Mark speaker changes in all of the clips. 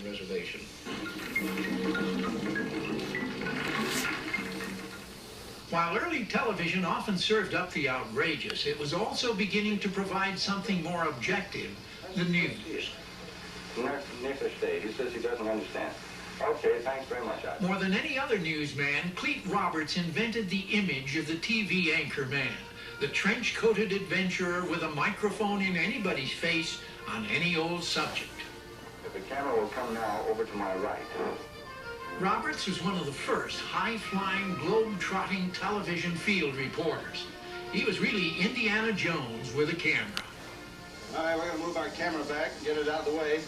Speaker 1: reservation.
Speaker 2: While early television often served up the outrageous, it was also beginning to provide something more objective, the news.
Speaker 3: Next stage, he says he doesn't understand. Okay, thanks very much.
Speaker 2: More than any other newsman, Cleve Roberts invented the image of the TV anchor man, the trench-coated adventurer with a microphone in anybody's face on any old subject.
Speaker 3: If the camera will come now over to my right.
Speaker 2: Roberts was one of the first high-flying, globe-trotting television field reporters. He was really Indiana Jones with a camera.
Speaker 4: All right, we're going to move our camera back and get it out of the way.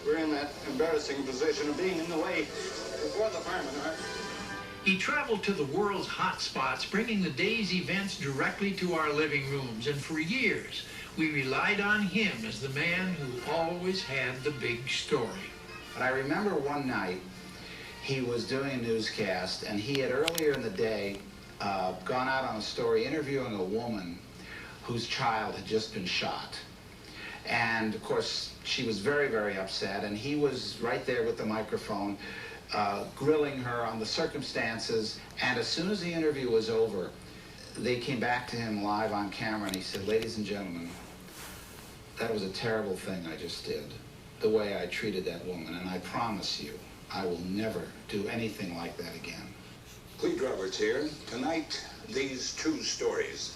Speaker 4: We're in that embarrassing position of being in the way before the firemen are.
Speaker 2: He traveled to the world's hot spots, bringing the day's events directly to our living rooms. And for years, we relied on him as the man who always had the big story.
Speaker 5: But I remember one night, he was doing a newscast, and he had earlier in the day gone out on a story interviewing a woman whose child had just been shot. And of course, she was very, very upset, and he was right there with the microphone, grilling her on the circumstances. And as soon as the interview was over, they came back to him live on camera, and he said, "Ladies and gentlemen, that was a terrible thing I just did, the way I treated that woman, and I promise you, I will never do anything like that again."
Speaker 4: Cleve Roberts here. Tonight, these two stories.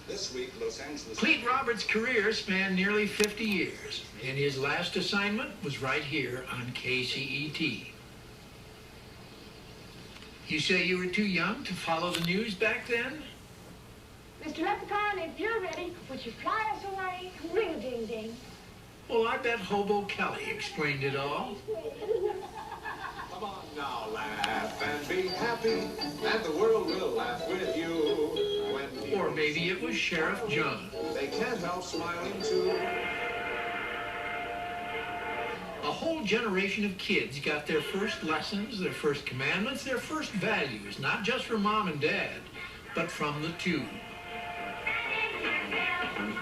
Speaker 4: This week, Los Angeles...
Speaker 2: Cleve Roberts' career spanned nearly 50 years, and his last assignment was right here on KCET. You say you were too young to follow the news back then?
Speaker 6: Mr. Leprechaun, if you're ready, would you fly us away? Ring-a-ding-ding.
Speaker 2: Well, I bet Hobo Kelly explained it all.
Speaker 1: Come on now, laugh and be happy, and the world will laugh with you.
Speaker 2: Or maybe it was Sheriff John.
Speaker 1: They can't help smiling too.
Speaker 2: A whole generation of kids got their first lessons, their first commandments, their first values, not just from mom and dad, but from the tube.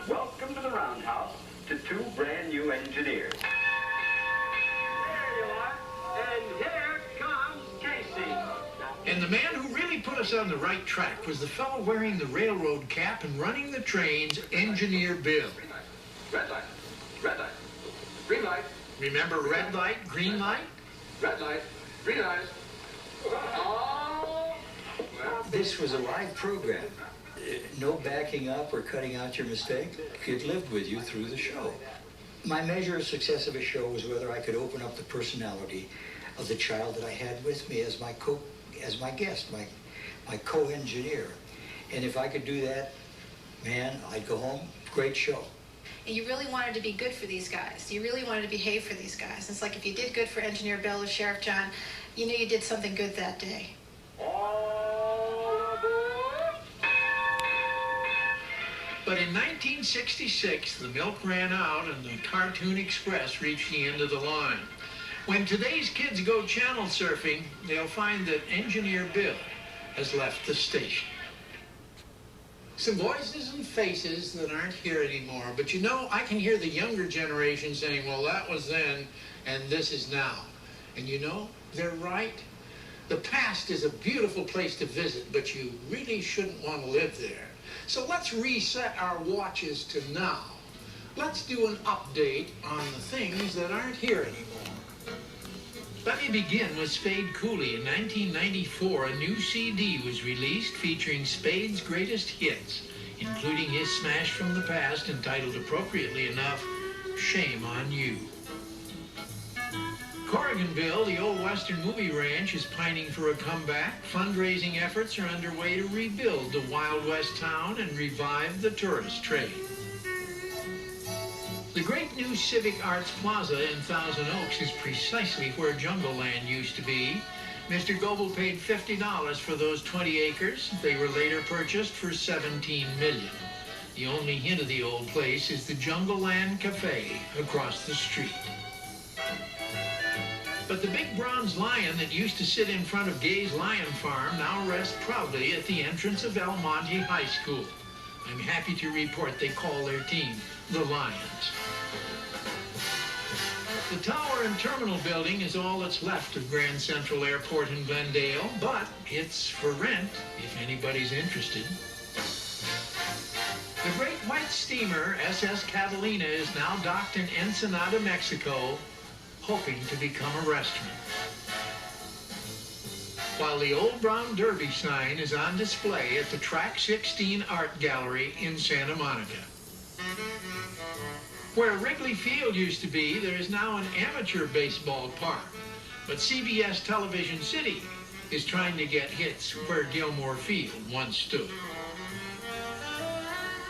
Speaker 3: Welcome to the Roundhouse to two brand new engineers. There you are. And here comes Casey.
Speaker 2: And the man who really put us on the right track was the fellow wearing the railroad cap and running the trains, Engineer Bill.
Speaker 3: Red light. Red light. Green light.
Speaker 2: Remember red light, green light?
Speaker 3: Red light. Green light. Oh!
Speaker 7: This was a live program. No backing up or cutting out your mistake. It lived with you through the show. My measure of success of a show was whether I could open up the personality of the child that I had with me as my guest, my co-engineer. And if I could do that, man, I'd go home, great show.
Speaker 8: And you really wanted to be good for these guys. You really wanted to behave for these guys. It's like if you did good for Engineer Bill or Sheriff John, you knew you did something good that day.
Speaker 2: But in 1966, the milk ran out and the Cartoon Express reached the end of the line. When today's kids go channel surfing, they'll find that Engineer Bill has left the station. Some voices and faces that aren't here anymore, but you know, I can hear the younger generation saying, well, that was then and this is now. And you know, they're right. The past is a beautiful place to visit, but you really shouldn't want to live there. So let's reset our watches to now. Let's do an update on the things that aren't here anymore. Let me begin with Spade Cooley. In 1994, a new CD was released featuring Spade's greatest hits, including his smash from the past entitled, appropriately enough, Shame on You. Corriganville, the old Western movie ranch, is pining for a comeback. Fundraising efforts are underway to rebuild the Wild West town and revive the tourist trade. The great new Civic Arts Plaza in Thousand Oaks is precisely where Jungle Land used to be. Mr. Goebel paid $50 for those 20 acres. They were later purchased for $17 million. The only hint of the old place is the Jungle Land Cafe across the street. But the big bronze lion that used to sit in front of Gay's Lion Farm now rests proudly at the entrance of El Monte High School. I'm happy to report they call their team the Lions. The tower and terminal building is all that's left of Grand Central Airport in Glendale, but it's for rent if anybody's interested. The great white steamer SS Catalina is now docked in Ensenada, Mexico, hoping to become a restaurant. While the old brown derby sign is on display at the Track 16 Art Gallery in Santa Monica. Where Wrigley Field used to be, there is now an amateur baseball park. But CBS Television City is trying to get hits where Gilmore Field once stood.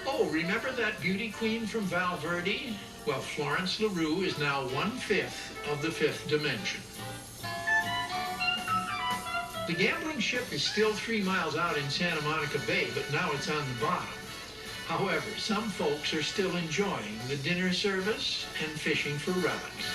Speaker 2: Oh, remember that beauty queen from Val Verde? Well, Florence LaRue is now 1/5 of the fifth dimension. The gambling ship is still 3 miles out in Santa Monica Bay, but now it's on the bottom. However, some folks are still enjoying the dinner service and fishing for relics.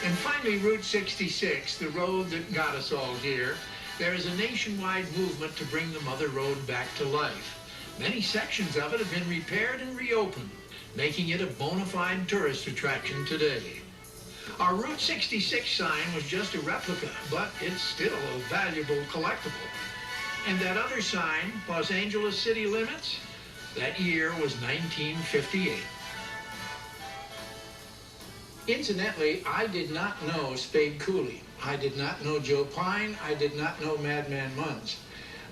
Speaker 2: And finally, Route 66, the road that got us all here. There is a nationwide movement to bring the Mother Road back to life. Many sections of it have been repaired and reopened, making it a bona fide tourist attraction today. Our Route 66 sign was just a replica, but it's still a valuable collectible. And that other sign, Los Angeles City Limits, that year was 1958. Incidentally, I did not know Spade Cooley. I did not know Joe Pine. I did not know Madman Munns.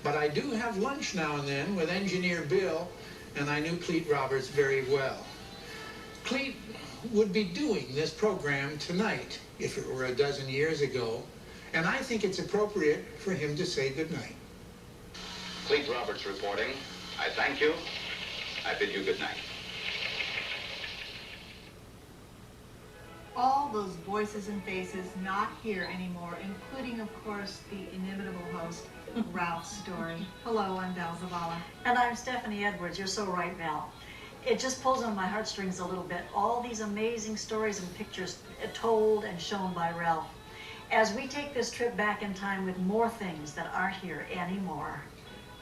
Speaker 2: But I do have lunch now and then with Engineer Bill, and I knew Cleve Roberts very well. Cleve would be doing this program tonight if it were a dozen years ago, and I think it's appropriate for him to say goodnight.
Speaker 3: Cleve Roberts reporting. I thank you. I bid you good night.
Speaker 9: All those voices and faces not here anymore, including, of course, the inimitable host, Ralph Story. Hello, I'm Val Zavala.
Speaker 10: And I'm Stephanie Edwards. You're so right, Val. It just pulls on my heartstrings a little bit. All these amazing stories and pictures told and shown by Ralph. As we take this trip back in time with more things that aren't here anymore.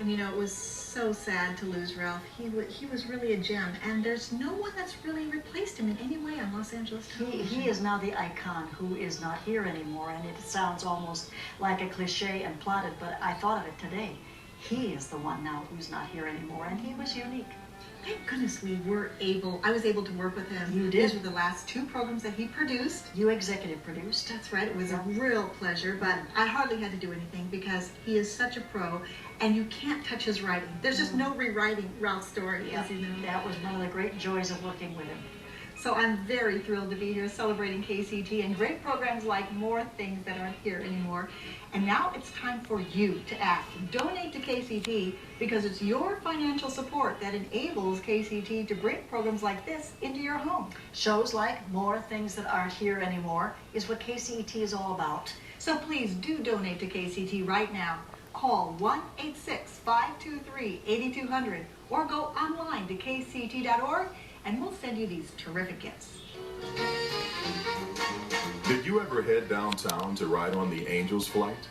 Speaker 9: And you know, it was so sad to lose Ralph. He was really a gem, and there's no one that's really replaced him in any way on Los Angeles television.
Speaker 10: He is now the icon who is not here anymore, and it sounds almost like a cliche and plotted, but I thought of it today. He is the one now who's not here anymore, and he was unique.
Speaker 9: Thank goodness I was able to work with him.
Speaker 10: You did?
Speaker 9: These were the last 2 programs that he produced.
Speaker 10: You executive produced.
Speaker 9: That's right. It was a real pleasure, but I hardly had to do anything because he is such a pro, and you can't touch his writing. There's just no rewriting Ralph's Story, as you know.
Speaker 10: That was one of the great joys of working with him.
Speaker 9: So I'm very thrilled to be here celebrating KCT and great programs like More Things That Aren't Here Anymore. And now it's time for you to act. Donate to KCT because it's your financial support that enables KCT to bring programs like this into your home.
Speaker 10: Shows like More Things That Aren't Here Anymore is what KCT is all about.
Speaker 9: So please do donate to KCT right now. Call 1-866-523-8200 or go online to kct.org and we'll send you these terrific gifts.
Speaker 11: Did you ever head downtown to ride on the Angels flight?